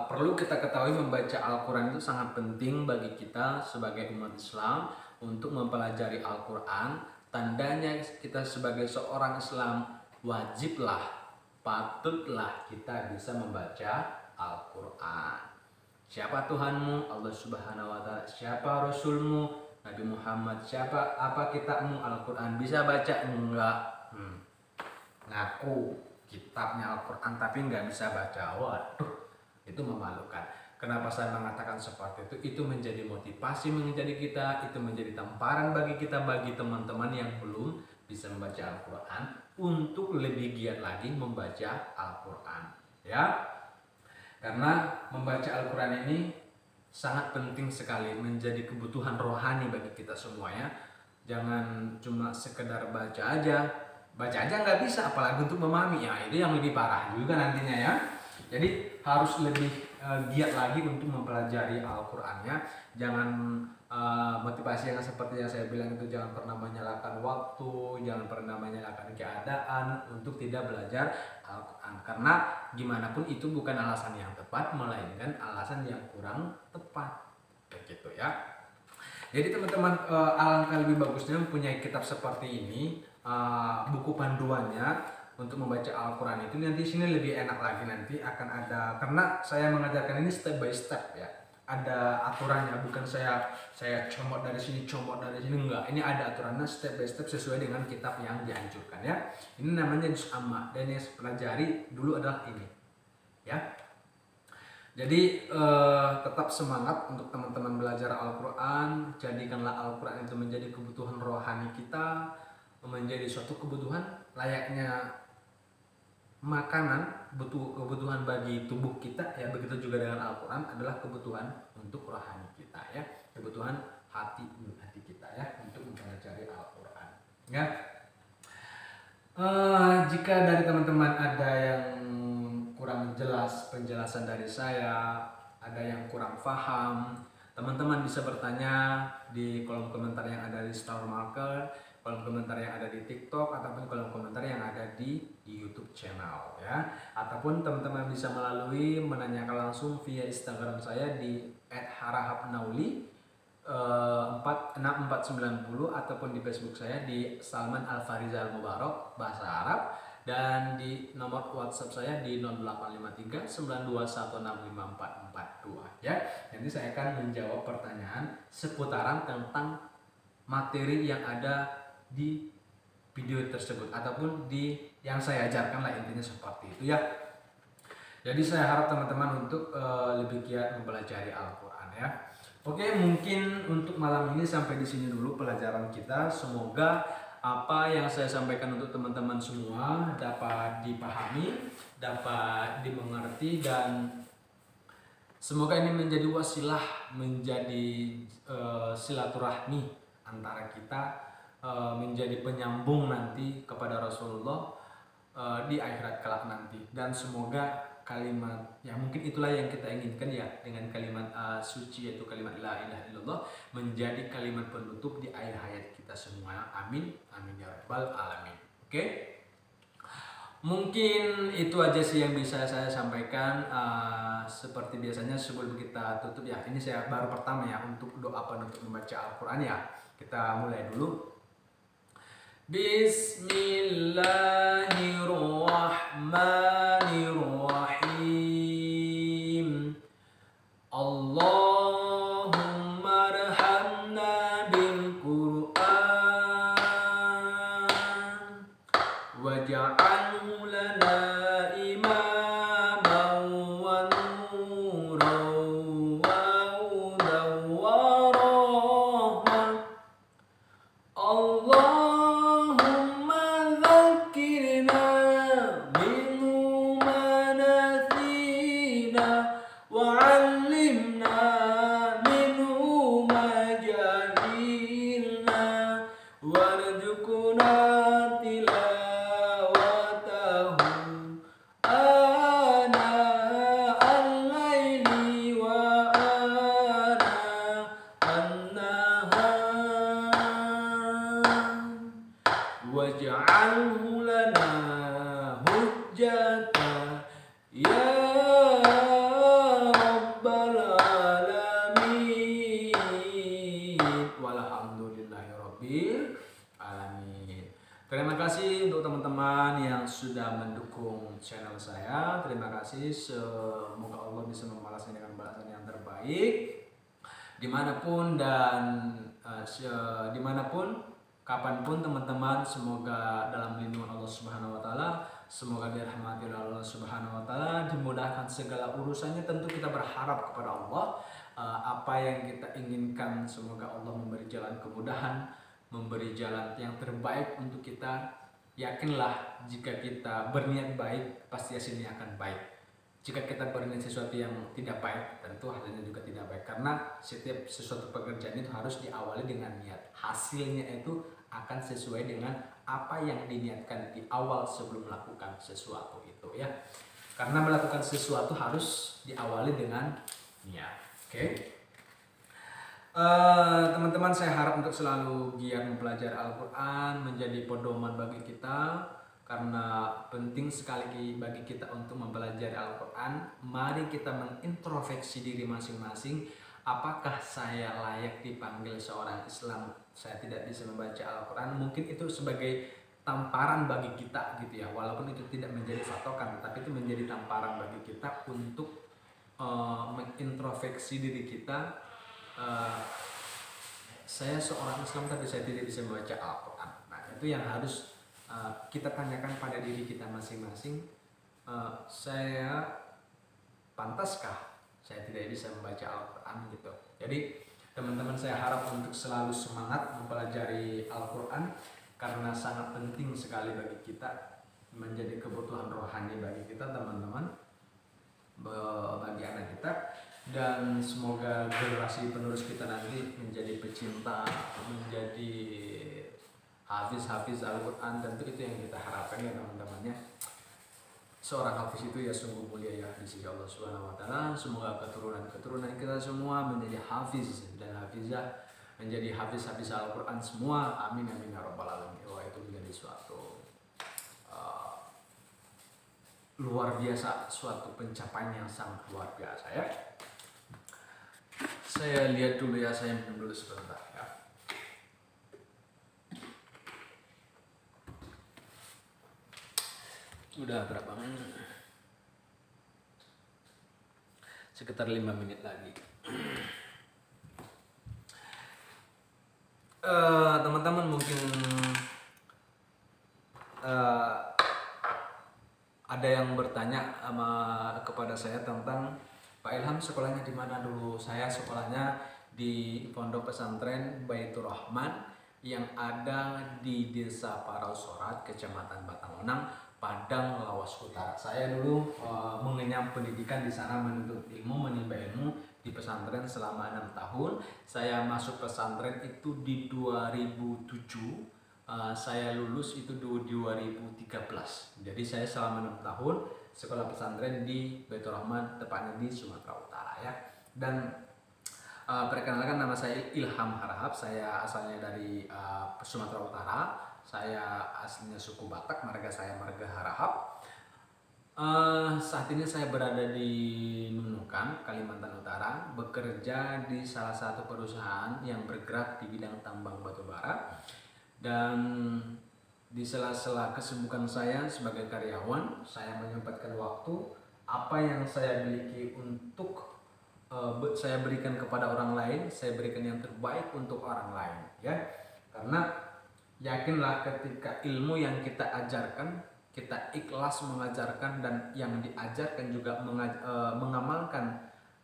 perlu kita ketahui membaca Al-Quran itu sangat penting bagi kita sebagai umat Islam untuk mempelajari Al-Quran. Tandanya kita sebagai seorang Islam wajiblah, patutlah kita bisa membaca Al-Quran. Siapa Tuhanmu? Allah Subhanahu wa Ta'ala. Siapa Rasulmu? Nabi Muhammad. Siapa apa kitabmu? Al-Quran. Bisa baca? Enggak. Ngaku kitabnya Al-Quran tapi nggak bisa baca. Waduh, itu memalukan. Kenapa saya mengatakan seperti itu? Itu menjadi motivasi menjadi kita, itu menjadi tamparan bagi kita, bagi teman-teman yang belum bisa membaca Al-Quran untuk lebih giat lagi membaca Al-Quran ya. Karena membaca Al-Quran ini sangat penting sekali, menjadi kebutuhan rohani bagi kita semua ya. Jangan cuma sekedar baca aja nggak bisa, apalagi untuk memahami ya, itu yang lebih parah juga nantinya ya. Jadi harus lebih giat lagi untuk mempelajari Al-Qurannya. Jangan motivasi yang seperti yang saya bilang itu, jangan pernah menyalahkan waktu, jangan pernah menyalahkan keadaan untuk tidak belajar Al-Quran. Karena gimana pun itu bukan alasan yang tepat, melainkan alasan yang kurang tepat, begitu ya. Jadi teman-teman, alangkah lebih bagusnya mempunyai kitab seperti ini, buku panduannya untuk membaca Al-Quran itu. Nanti sini lebih enak lagi, nanti akan ada, karena saya mengajarkan ini step by step ya, ada aturannya, bukan saya comot dari sini enggak. Ini ada aturannya step by step sesuai dengan kitab yang dianjurkan ya. Ini namanya juz amma, dan yang saya pelajari dulu adalah ini ya. Jadi tetap semangat untuk teman-teman belajar Al-Quran. Jadikanlah Al-Quran itu menjadi kebutuhan rohani kita, menjadi suatu kebutuhan layaknya makanan, kebutuhan bagi tubuh kita ya. Begitu juga dengan Al-Quran adalah kebutuhan untuk rohani kita ya, kebutuhan hati kita ya, untuk mempelajari Al-Quran ya. Jika dari teman-teman ada yang kurang jelas penjelasan dari saya, ada yang kurang paham, teman-teman bisa bertanya di kolom komentar yang ada di Star Marker. kolom komentar yang ada di TikTok ataupun kolom komentar yang ada di YouTube channel ya. Ataupun teman-teman bisa melalui menanyakan langsung via Instagram saya di @harahabnauli 46490 ataupun di Facebook saya di Salman Al-Farizal Mubarak bahasa Arab, dan di nomor WhatsApp saya di 0853 921654442 ya. Nanti saya akan menjawab pertanyaan seputaran tentang materi yang ada di video tersebut ataupun di yang saya ajarkan lah, intinya seperti itu ya. Jadi saya harap teman-teman untuk lebih giat mempelajari Al-Qur'an ya. Oke, mungkin untuk malam ini sampai di sini dulu pelajaran kita. Semoga apa yang saya sampaikan untuk teman-teman semua dapat dipahami, dapat dimengerti, dan semoga ini menjadi wasilah, menjadi silaturahmi antara kita, menjadi penyambung nanti kepada Rasulullah di akhirat kelak nanti. Dan semoga kalimat yang mungkin itulah yang kita inginkan ya, dengan kalimat suci yaitu kalimat la ilaha illallah menjadi kalimat penutup di akhir hayat kita semua. Amin amin ya rabbal alamin. Oke, mungkin itu aja sih yang bisa saya sampaikan. Seperti biasanya sebelum kita tutup ya, ini saya baru pertama ya untuk doa penutup membaca Al-Quran ya. Kita mulai dulu. Bismillahirrahmanirrahim. Allahumma arhamna bil Qur'an waj'alhu lana imaman wa nuran wa hudan wa rahmah. Allahumma dzakkirna minhu ma nasina wa 'allimna minhu ma jahilna warzuqna tilawatahu ana al-laili wa ana an-nahar waj'alhu lana hujjatan ya rabbal alamin walhamdulillahirabbil alamin. Terima kasih untuk teman-teman yang sudah mendukung channel saya. Terima kasih, semoga Allah bisa membalasnya dengan balasan yang terbaik dimanapun dan dimanapun kapanpun teman-teman. Semoga dalam lindungan Allah Subhanahu wa taala, semoga dirahmati oleh Allah Subhanahu wa taala, dimudahkan segala urusannya. Tentu kita berharap kepada Allah apa yang kita inginkan, semoga Allah memberi jalan kemudahan, memberi jalan yang terbaik untuk kita. Yakinlah jika kita berniat baik, pasti hasilnya akan baik. Jika kita berniat sesuatu yang tidak baik, tentu hasilnya juga tidak baik. Karena setiap sesuatu pekerjaan itu harus diawali dengan niat. Hasilnya itu akan sesuai dengan apa yang diniatkan di awal sebelum melakukan sesuatu itu ya. Karena melakukan sesuatu harus diawali dengan niat. Oke. Teman-teman, saya harap untuk selalu giat mempelajari Al-Quran, menjadi pedoman bagi kita, karena penting sekali bagi kita untuk mempelajari Al-Quran. Mari kita mengintrospeksi diri masing-masing. Apakah saya layak dipanggil seorang Islam? Saya tidak bisa membaca Al-Quran. Mungkin itu sebagai tamparan bagi kita gitu ya, walaupun itu tidak menjadi patokan, tapi itu menjadi tamparan bagi kita untuk mengintrospeksi diri kita. Saya seorang Islam tapi saya tidak bisa membaca Al-Quran. Nah, itu yang harus kita tanyakan pada diri kita masing-masing. Saya pantaskah saya tidak bisa membaca Al-Quran gitu. Jadi teman-teman, saya harap untuk selalu semangat mempelajari Al-Quran, karena sangat penting sekali bagi kita, menjadi kebutuhan rohani bagi kita teman-teman, bagi anak kita. Dan semoga generasi penerus kita nanti menjadi pecinta, menjadi hafiz Al-Quran. Tentu itu yang kita harapkan ya teman-teman ya. Seorang hafiz itu ya sungguh mulia ya di sisi Allah Subhanahu wa taala. Semoga keturunan kita semua menjadi hafiz dan hafizah menjadi hafiz-hafiz Al-Quran semua. Amin amin ya rabbal alamin. Wah, itu menjadi suatu luar biasa, suatu pencapaian yang sangat luar biasa ya. Saya lihat dulu ya, saya minum dulu sebentar ya. Udah berapa menit? Sekitar 5 menit lagi. Teman-teman mungkin ada yang bertanya kepada saya tentang Pak Ilham sekolahnya di mana dulu. Saya sekolahnya di Pondok Pesantren Baitur Rahman yang ada di Desa Parausorat, Kecamatan Batangonang, Padang, Lawas Utara. Saya dulu mengenyam pendidikan di sana, menuntut ilmu, menimba ilmu di pesantren selama 6 tahun. Saya masuk pesantren itu di 2007. Saya lulus itu di 2013. Jadi saya selama 6 tahun sekolah pesantren di Baitur Rahman, tepatnya di Sumatera Utara ya. Dan perkenalkan, nama saya Ilham Harahap. Saya asalnya dari Sumatera Utara. Saya aslinya suku Batak, marga saya marga Harahap. Saat ini saya berada di Nunukan, Kalimantan Utara, bekerja di salah satu perusahaan yang bergerak di bidang tambang batu bara. Dan di sela-sela kesibukan saya sebagai karyawan, saya menyempatkan waktu apa yang saya miliki untuk saya berikan kepada orang lain. Saya berikan yang terbaik untuk orang lain ya. Karena yakinlah ketika ilmu yang kita ajarkan, kita ikhlas mengajarkan, dan yang diajarkan juga mengamalkan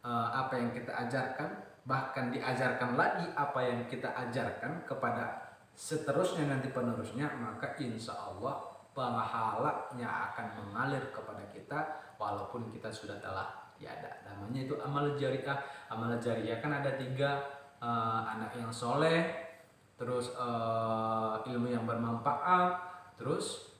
apa yang kita ajarkan, bahkan diajarkan lagi apa yang kita ajarkan kepada seterusnya nanti penerusnya, maka insya Allah pahalanya akan mengalir kepada kita walaupun kita sudah telah tiada. Namanya itu amal jariah. Amal jariah kan ada 3, anak yang soleh, terus ilmu yang bermanfaat, terus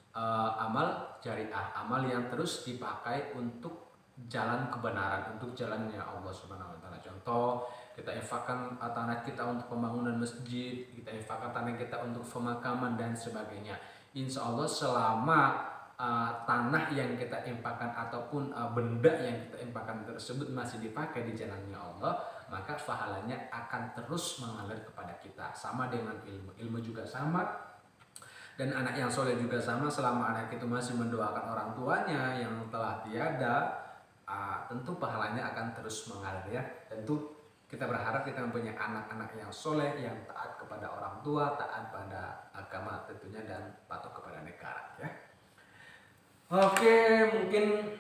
amal jariah, amal yang terus dipakai untuk jalan kebenaran, untuk jalannya Allah Subhanahu wa taala. Contoh, kita infakkan tanah kita untuk pembangunan masjid, kita infakkan tanah kita untuk pemakaman dan sebagainya. Insya Allah selama tanah yang kita infakkan ataupun benda yang kita infakkan tersebut masih dipakai di jalannya Allah, maka pahalanya akan terus mengalir kepada kita. Sama dengan ilmu, ilmu juga sama. Dan anak yang soleh juga sama, selama anak itu masih mendoakan orang tuanya yang telah tiada, tentu pahalanya akan terus mengalir ya. Tentu kita berharap kita mempunyai anak-anak yang soleh, yang taat kepada orang tua, taat pada agama tentunya, dan patuh kepada negara ya. Oke, mungkin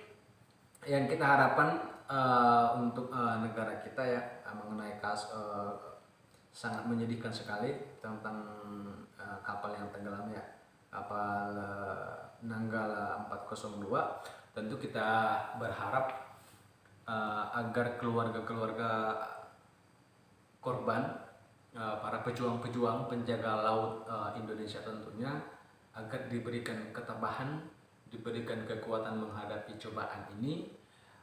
yang kita harapkan untuk negara kita ya, mengenai sangat menyedihkan sekali tentang kapal yang tenggelam ya, kapal Nanggala 402. Tentu kita berharap agar keluarga-keluarga korban, para pejuang-pejuang penjaga laut Indonesia tentunya, agar diberikan ketabahan, diberikan kekuatan menghadapi cobaan ini.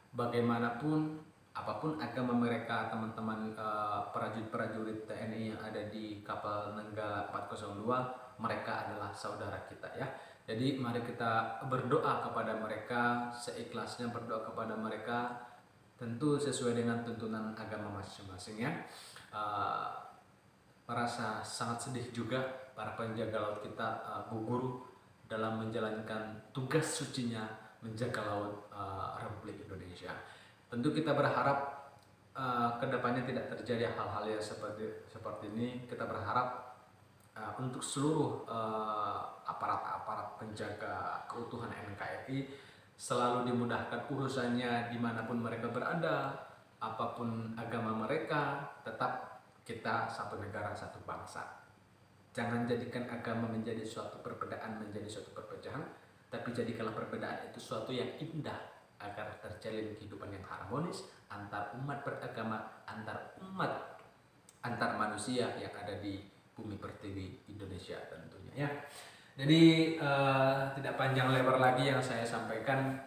Bagaimanapun, apapun agama mereka, teman-teman prajurit-prajurit TNI yang ada di kapal Nanggala 402, mereka adalah saudara kita ya. Jadi mari kita berdoa kepada mereka, seikhlasnya berdoa kepada mereka, tentu sesuai dengan tuntunan agama masing-masing ya. Merasa sangat sedih juga para penjaga laut kita gugur dalam menjalankan tugas sucinya menjaga laut Republik Indonesia. Tentu kita berharap kedepannya tidak terjadi hal-hal yang seperti ini. Kita berharap untuk seluruh aparat-aparat penjaga keutuhan NKRI selalu dimudahkan urusannya dimanapun mereka berada, apapun agama mereka, tetap kita satu negara, satu bangsa. Jangan jadikan agama menjadi suatu perbedaan, menjadi suatu perpecahan, tapi jadikanlah perbedaan itu suatu yang indah, agar terjalin kehidupan yang harmonis antar umat beragama, antar manusia yang ada di bumi pertiwi Indonesia tentunya ya. Jadi tidak panjang lebar lagi yang saya sampaikan,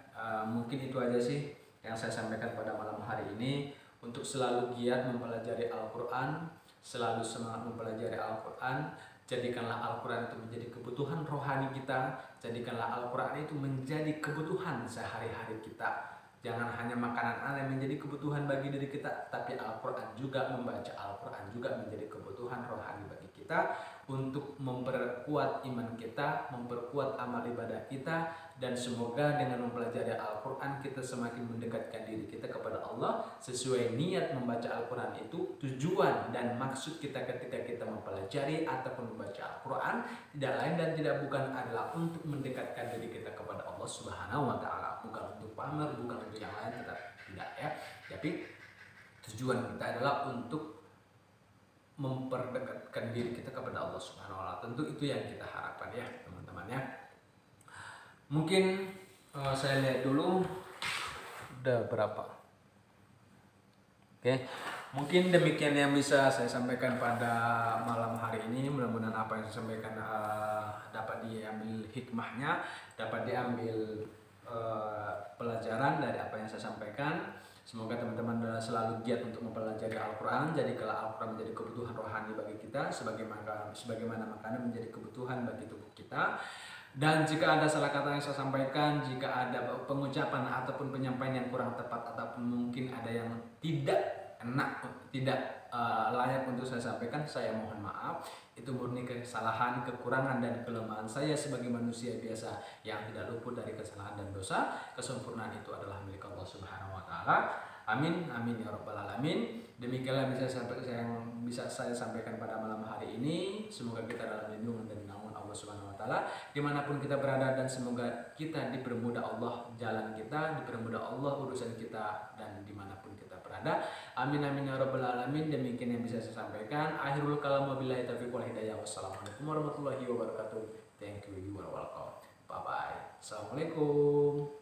mungkin itu aja sih yang saya sampaikan pada malam hari ini. Untuk selalu giat mempelajari Al-Quran, selalu semangat mempelajari Al-Quran. Jadikanlah Al-Quran itu menjadi kebutuhan rohani kita. Jadikanlah Al-Quran itu menjadi kebutuhan sehari-hari kita. Jangan hanya makanan yang menjadi kebutuhan bagi diri kita, tapi Al-Quran juga, membaca Al-Quran juga menjadi kebutuhan rohani bagi kita untuk memperkuat iman kita, memperkuat amal ibadah kita, dan semoga dengan mempelajari Al-Quran kita semakin mendekatkan diri kita kepada Allah sesuai niat membaca Al-Quran itu. Tujuan dan maksud kita ketika kita mempelajari ataupun membaca Al-Quran tidak lain dan tidak bukan adalah untuk mendekatkan diri kita kepada Allah Subhanahu wa Ta'ala, bukan untuk pamer, bukan untuk yang lain, tidak ya. Tapi tujuan kita adalah untuk memperdekatkan diri kita kepada Allah Subhanahu wa Ta'ala. Tentu itu yang kita harapkan ya teman-teman ya. Mungkin saya lihat dulu udah berapa. Oke, mungkin demikian yang bisa saya sampaikan pada malam hari ini. Mudah-mudahan apa yang saya sampaikan dapat diambil hikmahnya, dapat diambil pelajaran dari apa yang saya sampaikan. Semoga teman-teman selalu giat untuk mempelajari Al-Quran. Jadikanlah Al-Quran menjadi kebutuhan rohani bagi kita, sebagaimana makanan menjadi kebutuhan bagi tubuh kita. Dan jika ada salah kata yang saya sampaikan, jika ada pengucapan ataupun penyampaian yang kurang tepat, ataupun mungkin ada yang tidak enak, tidak layak untuk saya sampaikan, saya mohon maaf. Itu murni kesalahan, kekurangan, dan kelemahan saya sebagai manusia biasa yang tidak luput dari kesalahan dan dosa. Kesempurnaan itu adalah milik Allah Subhanahu wa Ta'ala. Amin, amin ya rabbal alamin. Demikianlah yang bisa saya sampaikan pada malam hari ini. Semoga kita dalam lindungan dan naungan Allah Subhanahu wa Ta'ala dimanapun kita berada, dan semoga kita dipermudah Allah jalan kita, dipermudah Allah urusan kita, dan dimanapun kita berada. Amin, amin ya rabbal alamin. Demikian yang bisa saya sampaikan. Akhirul kalam, wabillahi taufiq wal hidayah. Wassalamualaikum warahmatullahi wabarakatuh. Thank you, you are welcome. Bye bye. Assalamualaikum.